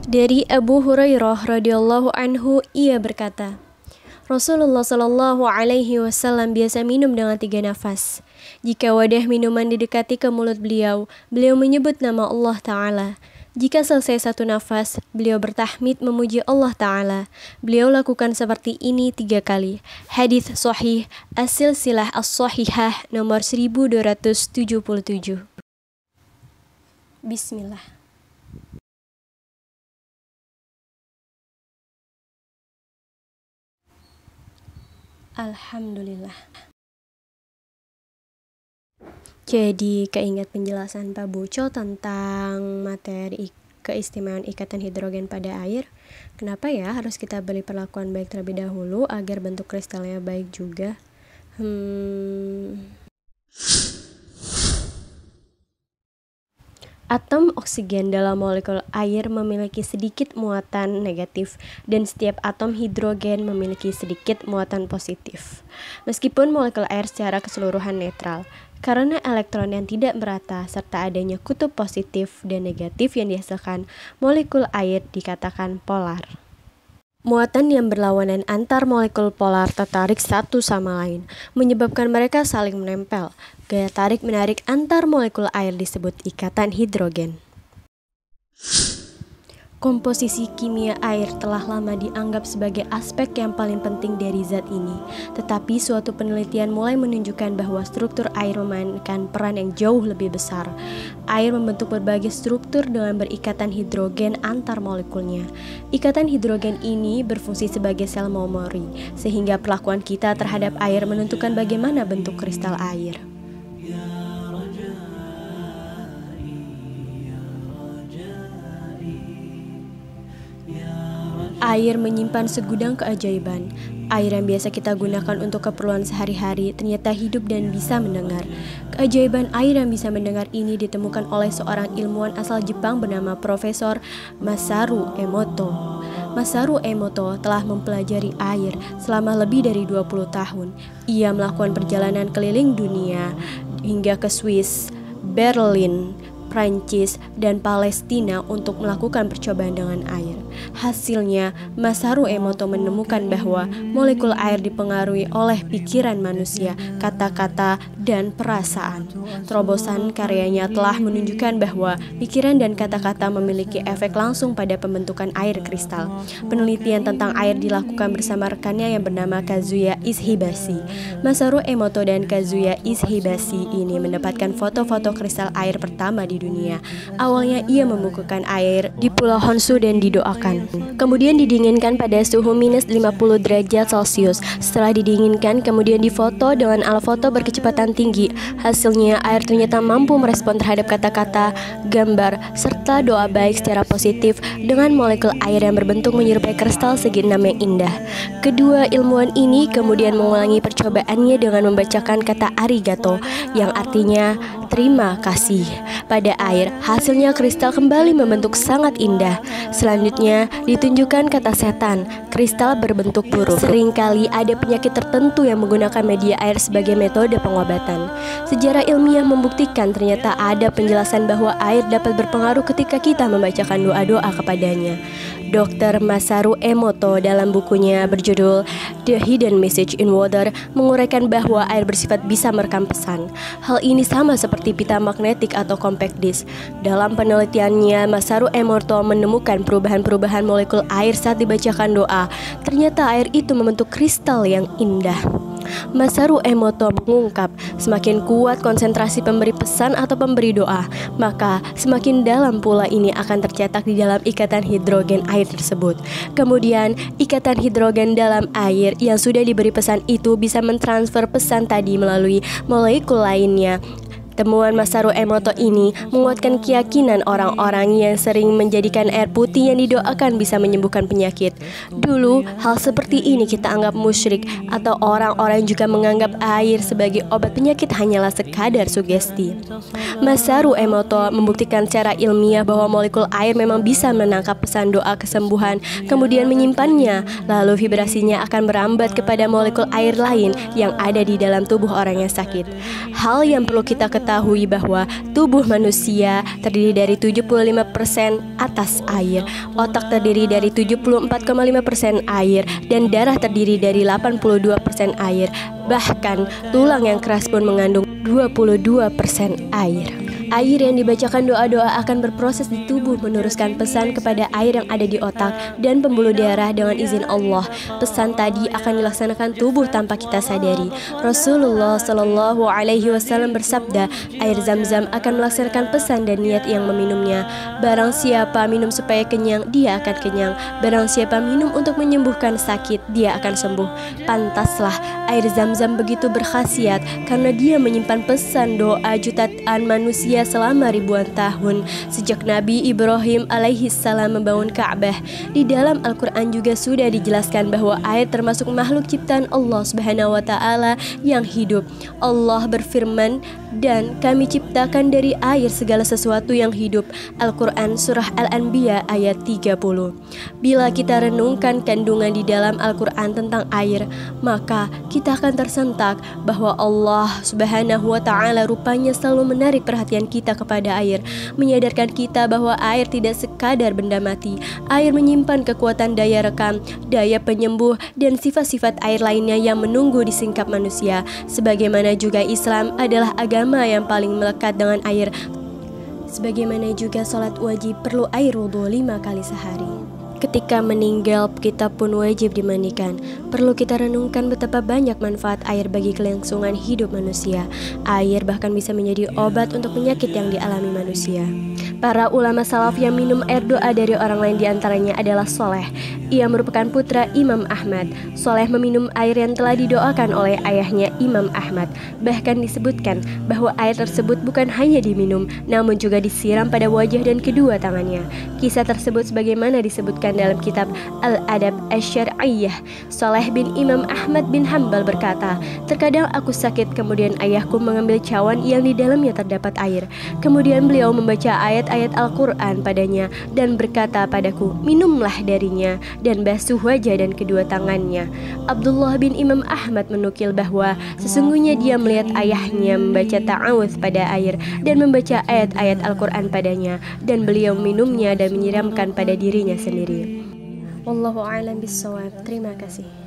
Dari Abu Hurairah radhiyallahu anhu, ia berkata, Rasulullah Shallallahu Alaihi Wasallam biasa minum dengan 3 nafas. Jika wadah minuman didekati ke mulut beliau, beliau menyebut nama Allah Ta'ala. Jika selesai 1 nafas, beliau bertahmid memuji Allah Ta'ala. Beliau lakukan seperti ini 3 kali. Hadits Sahih As-Silsilah As-Sahihah nomor 1277. Bismillah. Alhamdulillah. Jadi keingat penjelasan Pak Buco tentang materi keistimewaan ikatan hidrogen pada air. Kenapa ya harus kita beri perlakuan baik terlebih dahulu agar bentuk kristalnya baik juga? Atom oksigen dalam molekul air memiliki sedikit muatan negatif dan setiap atom hidrogen memiliki sedikit muatan positif. Meskipun molekul air secara keseluruhan netral, karena elektron yang tidak merata serta adanya kutub positif dan negatif yang dihasilkan, molekul air dikatakan polar. Muatan yang berlawanan antar molekul polar tertarik satu sama lain, menyebabkan mereka saling menempel. Gaya tarik-menarik antar molekul air disebut ikatan hidrogen. Komposisi kimia air telah lama dianggap sebagai aspek yang paling penting dari zat ini. Tetapi suatu penelitian mulai menunjukkan bahwa struktur air memainkan peran yang jauh lebih besar. Air membentuk berbagai struktur dengan berikatan hidrogen antar molekulnya. Ikatan hidrogen ini berfungsi sebagai sel memori, sehingga perlakuan kita terhadap air menentukan bagaimana bentuk kristal air. Air menyimpan segudang keajaiban. Air yang biasa kita gunakan untuk keperluan sehari-hari ternyata hidup dan bisa mendengar. Keajaiban air yang bisa mendengar ini ditemukan oleh seorang ilmuwan asal Jepang bernama Profesor Masaru Emoto. Masaru Emoto telah mempelajari air selama lebih dari 20 tahun. Ia melakukan perjalanan keliling dunia hingga ke Swiss, Berlin, Prancis, dan Palestina untuk melakukan percobaan dengan air. Hasilnya, Masaru Emoto menemukan bahwa molekul air dipengaruhi oleh pikiran manusia, kata-kata, dan perasaan. Terobosan karyanya telah menunjukkan bahwa pikiran dan kata-kata memiliki efek langsung pada pembentukan air kristal. Penelitian tentang air dilakukan bersama rekannya yang bernama Kazuya Ishibashi. Masaru Emoto dan Kazuya Ishibashi ini mendapatkan foto-foto kristal air pertama di dunia. Awalnya ia membukukan air di Pulau Honshu dan didoakan. Kemudian didinginkan pada suhu minus 50 derajat Celcius. Setelah didinginkan, kemudian difoto dengan alat foto berkecepatan tinggi. Hasilnya, air ternyata mampu merespon terhadap kata-kata, gambar, serta doa baik secara positif dengan molekul air yang berbentuk menyerupai kristal segi enam yang indah. Kedua ilmuwan ini kemudian mengulangi percobaannya dengan membacakan kata arigato, yang artinya terima kasih pada air. Hasilnya kristal kembali membentuk sangat indah. Selanjutnya ditunjukkan kata setan, kristal berbentuk buruk. Seringkali ada penyakit tertentu yang menggunakan media air sebagai metode pengobatan. Sejarah ilmiah membuktikan ternyata ada penjelasan bahwa air dapat berpengaruh ketika kita membacakan doa-doa kepadanya. Dr. Masaru Emoto dalam bukunya berjudul The Hidden Message in Water menguraikan bahwa air bersifat bisa merekam pesan. Hal ini sama seperti pita magnetik atau compact disc. Dalam penelitiannya, Masaru Emoto menemukan perubahan-perubahan molekul air saat dibacakan doa. Ternyata air itu membentuk kristal yang indah. Masaru Emoto mengungkap, semakin kuat konsentrasi pemberi pesan atau pemberi doa, maka semakin dalam pula ini akan tercetak di dalam ikatan hidrogen air tersebut. Kemudian, ikatan hidrogen dalam air yang sudah diberi pesan itu bisa mentransfer pesan tadi melalui molekul lainnya. Temuan Masaru Emoto ini menguatkan keyakinan orang-orang yang sering menjadikan air putih yang didoakan bisa menyembuhkan penyakit. Dulu, hal seperti ini kita anggap musyrik, atau orang-orang juga menganggap air sebagai obat penyakit hanyalah sekadar sugesti. Masaru Emoto membuktikan secara ilmiah bahwa molekul air memang bisa menangkap pesan doa kesembuhan, kemudian menyimpannya, lalu vibrasinya akan merambat kepada molekul air lain yang ada di dalam tubuh orang yang sakit. Hal yang perlu kita ketahui mengetahui bahwa tubuh manusia terdiri dari 75% atas air, otak terdiri dari 74,5% air, dan darah terdiri dari 82% air. Bahkan tulang yang keras pun mengandung 22% air. Air yang dibacakan doa-doa akan berproses di tubuh meneruskan pesan kepada air yang ada di otak dan pembuluh darah dengan izin Allah. Pesan tadi akan dilaksanakan tubuh tanpa kita sadari. Rasulullah Shallallahu Alaihi Wasallam bersabda, air Zam-Zam akan melaksanakan pesan dan niat yang meminumnya. Barang siapa minum supaya kenyang, dia akan kenyang. Barang siapa minum untuk menyembuhkan sakit, dia akan sembuh. Pantaslah air Zam-Zam begitu berkhasiat karena dia menyimpan pesan doa jutaan manusia selama ribuan tahun sejak Nabi Ibrahim alaihi salam membangun Ka'bah. Di dalam Al-Quran juga sudah dijelaskan bahwa air termasuk makhluk ciptaan Allah Subhanahu wa Ta'ala yang hidup. Allah berfirman, dan kami ciptakan dari air segala sesuatu yang hidup. Al-Quran Surah Al-Anbiya ayat 30. Bila kita renungkan kandungan di dalam Al-Quran tentang air, maka kita akan tersentak bahwa Allah Subhanahu wa Ta'ala rupanya selalu menarik perhatian kita kepada air, menyadarkan kita bahwa air tidak sekadar benda mati. Air menyimpan kekuatan daya rekam, daya penyembuh, dan sifat-sifat air lainnya yang menunggu di singkap manusia. Sebagaimana juga Islam adalah agama yang paling melekat dengan air. Sebagaimana juga sholat wajib perlu air wudhu 5 kali sehari. Ketika meninggal, kita pun wajib dimandikan. Perlu kita renungkan betapa banyak manfaat air bagi kelangsungan hidup manusia. Air bahkan bisa menjadi obat untuk penyakit yang dialami manusia. Para ulama salaf yang minum air doa dari orang lain diantaranya adalah Soleh. Ia merupakan putra Imam Ahmad. Soleh meminum air yang telah didoakan oleh ayahnya Imam Ahmad. Bahkan disebutkan bahwa air tersebut bukan hanya diminum, namun juga disiram pada wajah dan kedua tangannya. Kisah tersebut sebagaimana disebutkan dalam kitab Al-Adab Asy-Syar'iyyah. Soleh bin Imam Ahmad bin Hambal berkata, terkadang aku sakit, kemudian ayahku mengambil cawan yang di dalamnya terdapat air. Kemudian beliau membaca ayat-ayat Al-Quran padanya dan berkata padaku, minumlah darinya dan basuh wajah dan kedua tangannya. Abdullah bin Imam Ahmad menukil bahwa sesungguhnya dia melihat ayahnya membaca ta'awudz pada air dan membaca ayat-ayat Al-Quran padanya, dan beliau minumnya dan menyiramkan pada dirinya sendiri. Wallahu a'lam bishawab. Terima kasih.